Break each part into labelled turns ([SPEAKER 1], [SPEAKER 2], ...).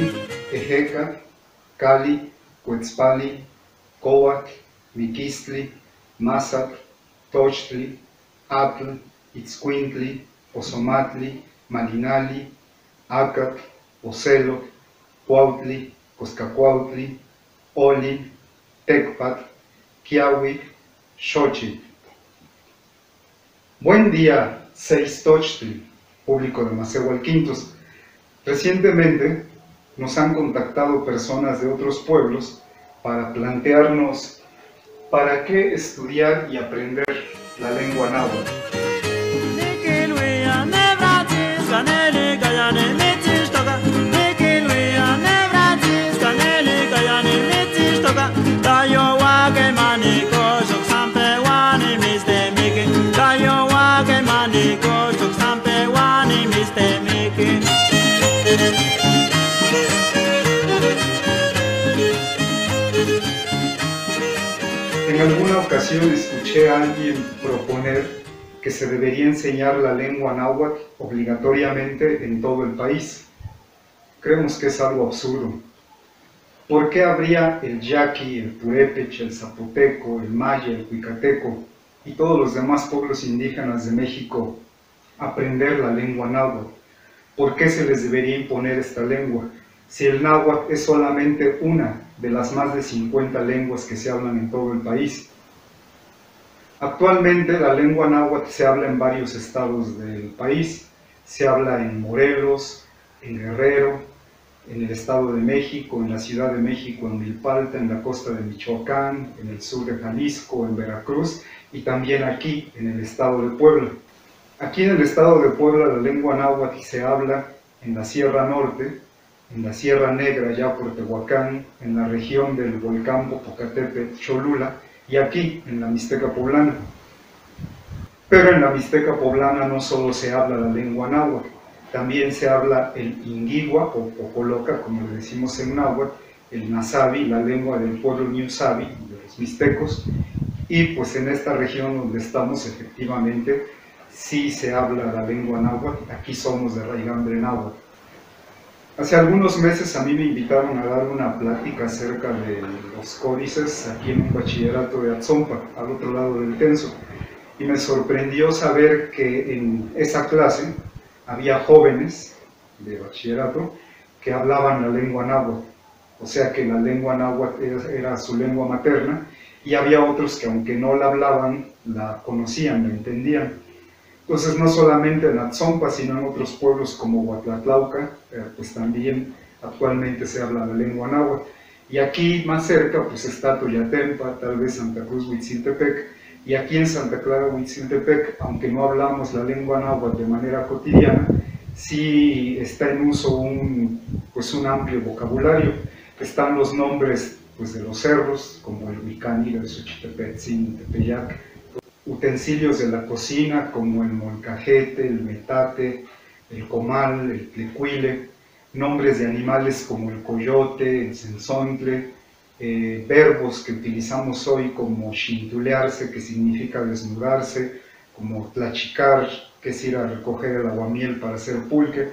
[SPEAKER 1] Olin, Ejeca, Cali, Cuetzpali, Coac, Miquistli, Mazac, Tochtli, Atl, Itzcuintli, Ozomatli, Malinali, Acac, Oceloc, Cuautli, Coscacuautli, Olin, Tecpat, Quiahuic, Xochitl. Buen día, Seistochtli, público de Macehualquintos. Recientemente nos han contactado personas de otros pueblos para plantearnos para qué estudiar y aprender la lengua náhuatl. En alguna ocasión escuché a alguien proponer que se debería enseñar la lengua náhuatl obligatoriamente en todo el país. Creemos que es algo absurdo. ¿Por qué habría el yaqui, el purépecha, el zapoteco, el maya, el cuicateco y todos los demás pueblos indígenas de México aprender la lengua náhuatl? ¿Por qué se les debería imponer esta lengua? Si el náhuatl es solamente una de las más de 50 lenguas que se hablan en todo el país. Actualmente la lengua náhuatl se habla en varios estados del país. Se habla en Morelos, en Guerrero, en el Estado de México, en la Ciudad de México, en Milpalta, en la costa de Michoacán, en el sur de Jalisco, en Veracruz y también aquí en el Estado de Puebla. Aquí en el Estado de Puebla la lengua náhuatl se habla en la Sierra Norte, en la Sierra Negra ya por Tehuacán, en la región del volcán Popocatépetl, Cholula, y aquí en la Mixteca Poblana. Pero en la Mixteca Poblana no solo se habla la lengua náhuatl, también se habla el inguigua o popoloca, como le decimos en náhuatl, el nasabi, la lengua del pueblo Niusabi, de los mixtecos, y pues en esta región donde estamos efectivamente sí se habla la lengua náhuatl, aquí somos de raigambre náhuatl. Hace algunos meses a mí me invitaron a dar una plática acerca de los códices aquí en un bachillerato de Atzompa, al otro lado del Tenso, y me sorprendió saber que en esa clase había jóvenes de bachillerato que hablaban la lengua náhuatl, o sea que la lengua náhuatl era su lengua materna, y había otros que aunque no la hablaban, la conocían, la entendían. Entonces no solamente en Atzompa, sino en otros pueblos como Huatlatlauca, pues también actualmente se habla la lengua náhuatl. Y aquí más cerca pues está Toyatempa, tal vez Santa Cruz Huitziltepec, y aquí en Santa Clara Huitziltepec, aunque no hablamos la lengua náhuatl de manera cotidiana, sí está en uso un amplio vocabulario. Están los nombres pues, de los cerros, como el Huicani, el Xochitepetzin, el Tepeyac, utensilios de la cocina como el molcajete, el metate, el comal, el tlecuile, nombres de animales como el coyote, el cenzontle, verbos que utilizamos hoy como xintulearse, que significa desnudarse, como tlachicar, que es ir a recoger el aguamiel para hacer pulque,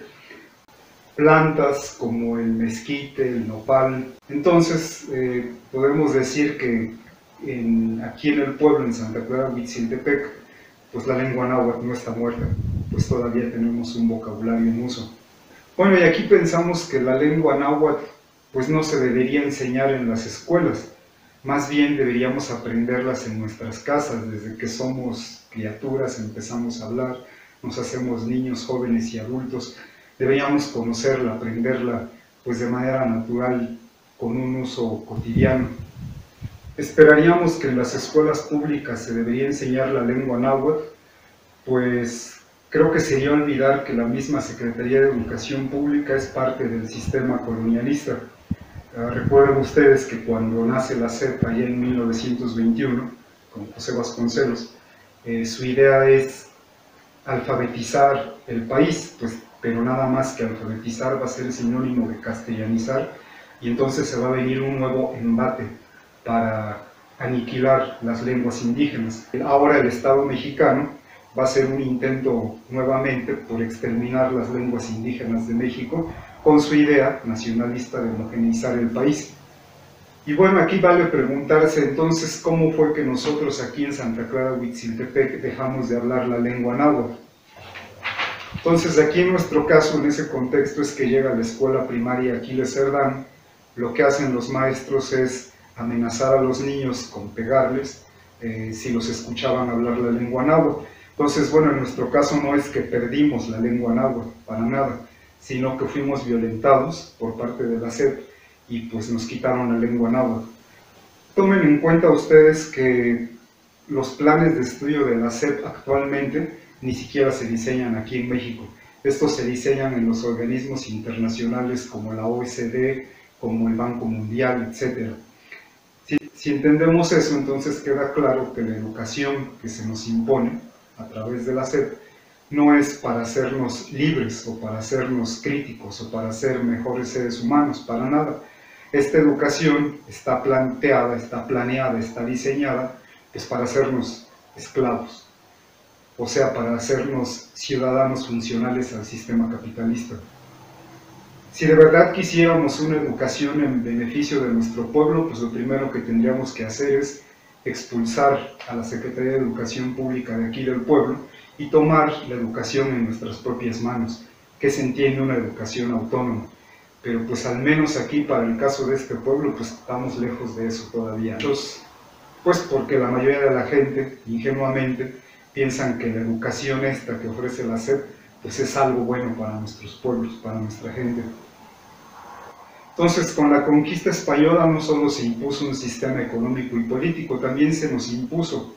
[SPEAKER 1] plantas como el mezquite, el nopal. Entonces podemos decir que aquí en el pueblo, en Santa Clara Huitziltepec, pues la lengua náhuatl no está muerta, pues todavía tenemos un vocabulario en uso. Bueno, y aquí pensamos que la lengua náhuatl pues no se debería enseñar en las escuelas, más bien deberíamos aprenderlas en nuestras casas. Desde que somos criaturas empezamos a hablar, nos hacemos niños, jóvenes y adultos, deberíamos conocerla, aprenderla pues de manera natural, con un uso cotidiano. Esperaríamos que en las escuelas públicas se debería enseñar la lengua náhuatl, pues creo que sería olvidar que la misma Secretaría de Educación Pública es parte del sistema colonialista. Recuerden ustedes que cuando nace la SEP allá en 1921, con José Vasconcelos, su idea es alfabetizar el país, pues, pero nada más que alfabetizar va a ser sinónimo de castellanizar, y entonces se va a venir un nuevo embate para aniquilar las lenguas indígenas. Ahora el Estado mexicano va a hacer un intento nuevamente por exterminar las lenguas indígenas de México, con su idea nacionalista de homogeneizar el país. Y bueno, aquí vale preguntarse entonces cómo fue que nosotros aquí en Santa Clara Huitziltepec dejamos de hablar la lengua náhuatl. Entonces aquí en nuestro caso, en ese contexto, es que llega a la escuela primaria Aquiles Cerdán. Lo que hacen los maestros es amenazar a los niños con pegarles si los escuchaban hablar la lengua náhuatl. Entonces, bueno, en nuestro caso no es que perdimos la lengua náhuatl, para nada, sino que fuimos violentados por parte de la SEP y pues nos quitaron la lengua náhuatl. Tomen en cuenta ustedes que los planes de estudio de la SEP actualmente ni siquiera se diseñan aquí en México. Estos se diseñan en los organismos internacionales como la OECD, como el Banco Mundial, etc. Si entendemos eso, entonces queda claro que la educación que se nos impone a través de la SEP no es para hacernos libres o para hacernos críticos o para ser mejores seres humanos, para nada. Esta educación está planteada, está planeada, está diseñada pues para hacernos esclavos, o sea, para hacernos ciudadanos funcionales al sistema capitalista. Si de verdad quisiéramos una educación en beneficio de nuestro pueblo, pues lo primero que tendríamos que hacer es expulsar a la Secretaría de Educación Pública de aquí del pueblo y tomar la educación en nuestras propias manos, que se entiende una educación autónoma. Pero pues al menos aquí, para el caso de este pueblo, pues estamos lejos de eso todavía. Entonces, pues porque la mayoría de la gente, ingenuamente, piensan que la educación esta que ofrece la SEP, pues es algo bueno para nuestros pueblos, para nuestra gente. Entonces, con la conquista española no solo se impuso un sistema económico y político, también se nos impuso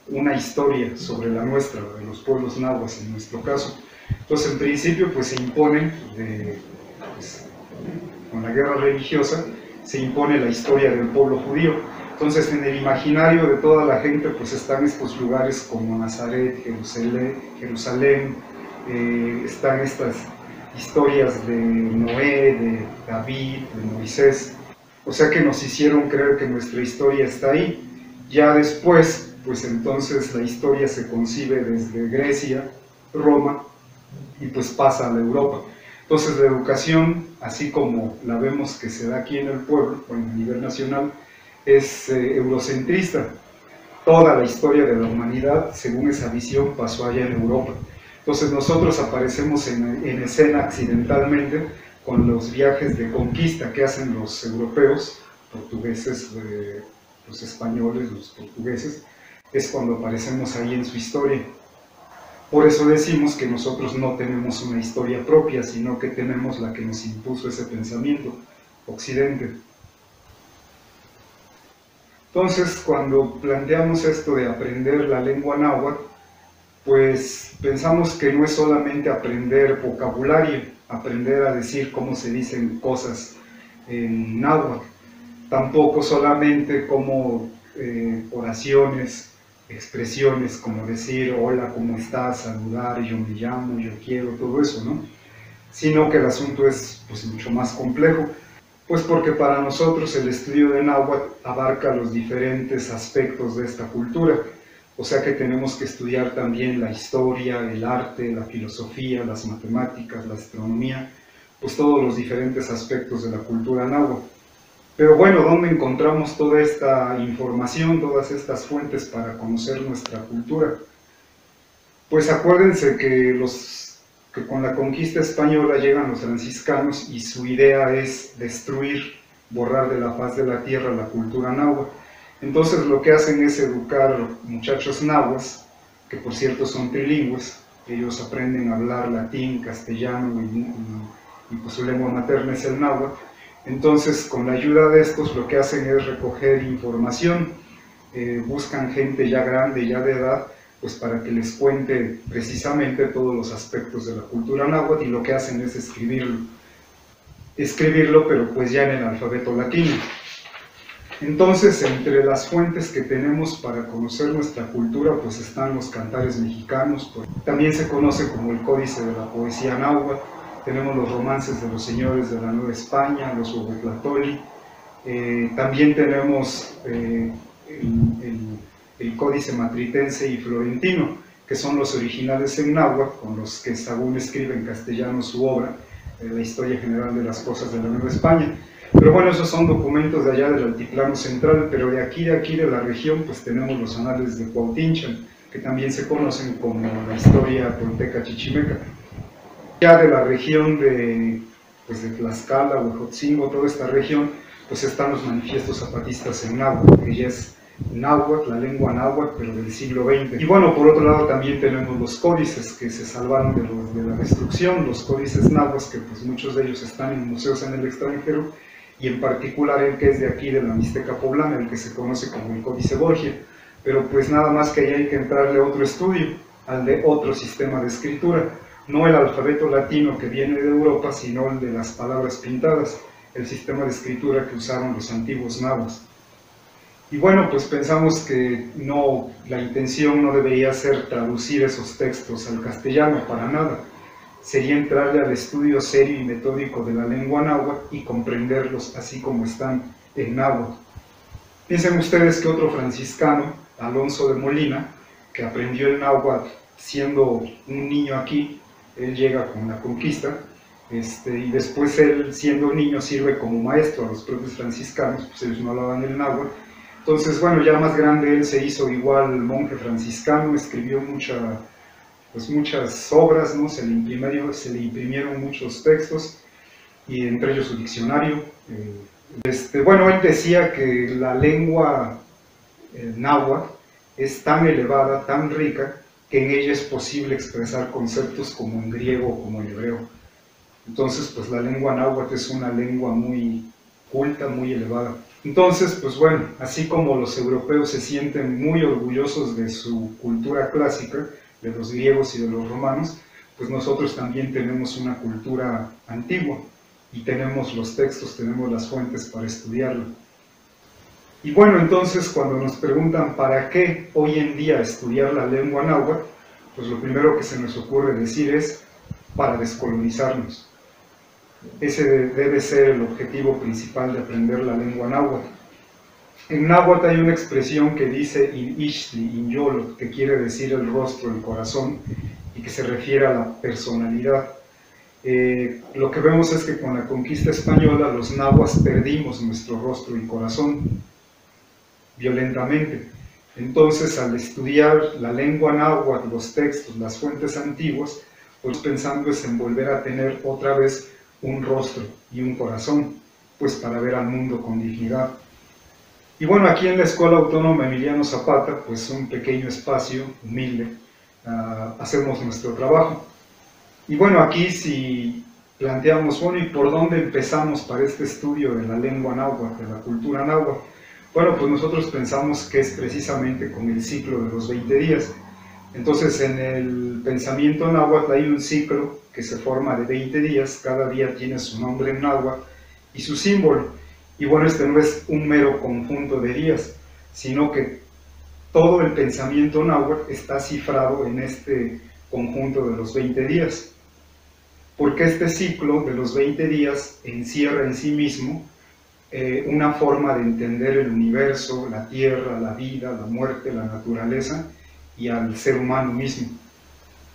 [SPEAKER 1] una historia sobre la nuestra, de los pueblos nahuas en nuestro caso. Entonces, en principio, pues se impone, con la guerra religiosa, se impone la historia del pueblo judío. Entonces, en el imaginario de toda la gente, pues están estos lugares como Nazaret, Jerusalén, están estas historias de Noé, de David, de Moisés, o sea que nos hicieron creer que nuestra historia está ahí. Ya después, pues entonces la historia se concibe desde Grecia, Roma, y pues pasa a la Europa. Entonces la educación, así como la vemos que se da aquí en el pueblo, bueno, a nivel nacional, es eurocentrista. Toda la historia de la humanidad, según esa visión, pasó allá en Europa. Entonces nosotros aparecemos en escena accidentalmente con los viajes de conquista que hacen los europeos, portugueses, los españoles, los portugueses, es cuando aparecemos ahí en su historia. Por eso decimos que nosotros no tenemos una historia propia, sino que tenemos la que nos impuso ese pensamiento, Occidente. Entonces, cuando planteamos esto de aprender la lengua náhuatl, pues pensamos que no es solamente aprender vocabulario, aprender a decir cómo se dicen cosas en náhuatl, tampoco solamente como oraciones, expresiones como decir hola, ¿cómo estás?, saludar, yo me llamo, yo quiero, todo eso, ¿no? Sino que el asunto es pues mucho más complejo, pues porque para nosotros el estudio de náhuatl abarca los diferentes aspectos de esta cultura. O sea que tenemos que estudiar también la historia, el arte, la filosofía, las matemáticas, la astronomía, pues todos los diferentes aspectos de la cultura náhuatl. Pero bueno, ¿dónde encontramos toda esta información, todas estas fuentes para conocer nuestra cultura? Pues acuérdense que con la conquista española llegan los franciscanos y su idea es destruir, borrar de la faz de la tierra la cultura náhuatl. Entonces lo que hacen es educar muchachos nahuas, que por cierto son trilingües, ellos aprenden a hablar latín, castellano y pues su lengua materna es el náhuatl. Entonces con la ayuda de estos lo que hacen es recoger información, buscan gente ya grande, ya de edad, pues para que les cuente precisamente todos los aspectos de la cultura náhuatl, y lo que hacen es escribirlo pero pues ya en el alfabeto latino. Entonces, entre las fuentes que tenemos para conocer nuestra cultura, pues están los cantares mexicanos, pues, también se conoce como el Códice de la Poesía Náhuatl, tenemos los romances de los señores de la Nueva España, los Huehuetlactoli, también tenemos el Códice Matritense y Florentino, que son los originales en náhuatl, con los que Sahagún escribe en castellano su obra, la historia general de las cosas de la Nueva España. Pero bueno, esos son documentos de allá del Altiplano Central, pero de aquí de la región, pues tenemos los anales de Cuauhtinchan, que también se conocen como la historia tolteca chichimeca. Ya de la región pues de Tlaxcala, Huejotzingo, toda esta región, pues están los manifiestos zapatistas en náhuatl, que ya es náhuatl, la lengua náhuatl, pero del siglo XX. Y bueno, por otro lado también tenemos los códices que se salvaron de la destrucción, los códices náhuatl, que pues muchos de ellos están en museos en el extranjero, y en particular el que es de aquí, de la Mixteca Poblana, el que se conoce como el Códice Borgia. Pero pues nada más que ahí hay que entrarle a otro estudio, al de otro sistema de escritura, no el alfabeto latino que viene de Europa, sino el de las palabras pintadas, el sistema de escritura que usaron los antiguos nahuas. Y bueno, pues pensamos que no, la intención no debería ser traducir esos textos al castellano, para nada. Sería entrarle al estudio serio y metódico de la lengua náhuatl y comprenderlos así como están en náhuatl. Piensen ustedes que otro franciscano, Alonso de Molina, que aprendió el náhuatl siendo un niño aquí, él llega con la conquista, y después él, siendo niño, sirve como maestro a los propios franciscanos, pues ellos no hablaban el náhuatl. Entonces, bueno, ya más grande él se hizo igual monje franciscano, escribió muchas obras, ¿no? Se le imprimieron muchos textos, y entre ellos su diccionario. Bueno, él decía que la lengua náhuatl es tan elevada, tan rica, que en ella es posible expresar conceptos como en griego o como en hebreo. Entonces, pues la lengua náhuatl es una lengua muy culta, muy elevada. Entonces, pues bueno, así como los europeos se sienten muy orgullosos de su cultura clásica, de los griegos y de los romanos, pues nosotros también tenemos una cultura antigua, y tenemos los textos, tenemos las fuentes para estudiarlo. Y bueno, entonces cuando nos preguntan para qué hoy en día estudiar la lengua náhuatl, pues lo primero que se nos ocurre decir es para descolonizarnos. Ese debe ser el objetivo principal de aprender la lengua náhuatl. En náhuatl hay una expresión que dice in ixtli, in yolotl, que quiere decir el rostro, el corazón, y que se refiere a la personalidad. Lo que vemos es que con la conquista española los nahuas perdimos nuestro rostro y corazón violentamente. Entonces, al estudiar la lengua náhuatl, los textos, las fuentes antiguas, pues pensando es en volver a tener otra vez un rostro y un corazón, pues para ver al mundo con dignidad. Y bueno, aquí en la Escuela Autónoma Emiliano Zapata, pues un pequeño espacio humilde, hacemos nuestro trabajo. Y bueno, aquí si planteamos, bueno, ¿y por dónde empezamos para este estudio de la lengua náhuatl, de la cultura náhuatl? Bueno, pues nosotros pensamos que es precisamente con el ciclo de los 20 días. Entonces, en el pensamiento náhuatl hay un ciclo que se forma de 20 días, cada día tiene su nombre en náhuatl y su símbolo. Y bueno, este no es un mero conjunto de días, sino que todo el pensamiento náhuatl está cifrado en este conjunto de los 20 días. Porque este ciclo de los 20 días encierra en sí mismo una forma de entender el universo, la tierra, la vida, la muerte, la naturaleza y al ser humano mismo.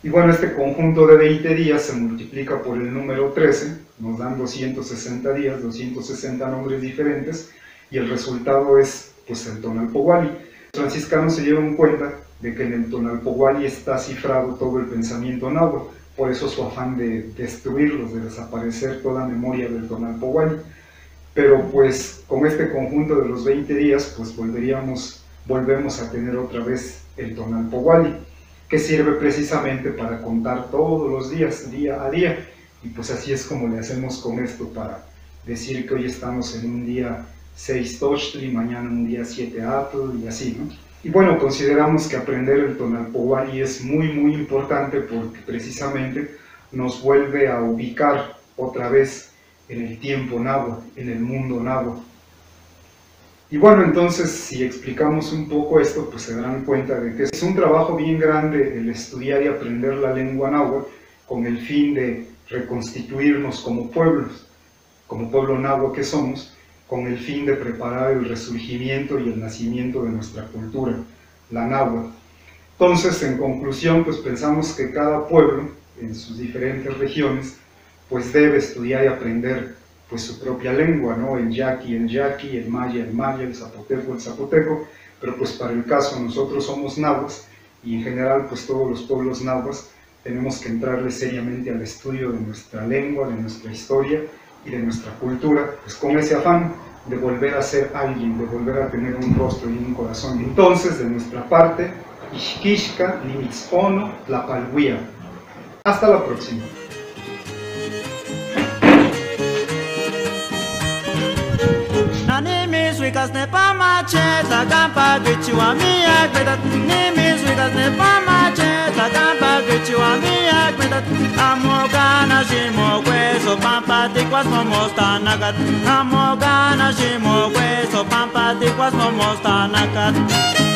[SPEAKER 1] Y bueno, este conjunto de 20 días se multiplica por el número 13, nos dan 260 días, 260 nombres diferentes, y el resultado es pues el Tonalpohualli. Los franciscanos se dieron cuenta de que en el Tonalpohualli está cifrado todo el pensamiento náhuatl, por eso su afán de destruirlos, de desaparecer toda memoria del Tonalpohualli. Pero pues con este conjunto de los 20 días, pues volvemos a tener otra vez el Tonalpohualli, que sirve precisamente para contar todos los días, día a día. Y pues así es como le hacemos con esto para decir que hoy estamos en un día 6 Tochtli, mañana un día 7 Atl y así, ¿no? Y bueno, consideramos que aprender el Tonalpohualli es muy importante porque precisamente nos vuelve a ubicar otra vez en el tiempo náhuatl, en el mundo náhuatl. Y bueno, entonces si explicamos un poco esto, pues se darán cuenta de que es un trabajo bien grande el estudiar y aprender la lengua náhuatl con el fin de reconstituirnos como pueblos, como pueblo náhuatl que somos, con el fin de preparar el resurgimiento y el nacimiento de nuestra cultura, la náhuatl. Entonces, en conclusión, pues pensamos que cada pueblo, en sus diferentes regiones, pues debe estudiar y aprender pues su propia lengua, ¿no? El yaqui, el maya, el zapoteco, pero pues para el caso nosotros somos nahuas y en general pues todos los pueblos nahuas tenemos que entrarle seriamente al estudio de nuestra lengua, de nuestra historia y de nuestra cultura, pues con ese afán de volver a ser alguien, de volver a tener un rostro y un corazón. Entonces, de nuestra parte, Ixquixca, Nimitzpono, Tlapalhuia. Hasta la próxima.
[SPEAKER 2] Wikas ne pamache, takampa gichiwa miya kwedat. Nimis wikas ne pamache, takampa gichiwa miya kwedat. Amogana shimo kweso pampa tikwas momosta nakat. Amogana shimo kweso pampa tikwas momosta nakat.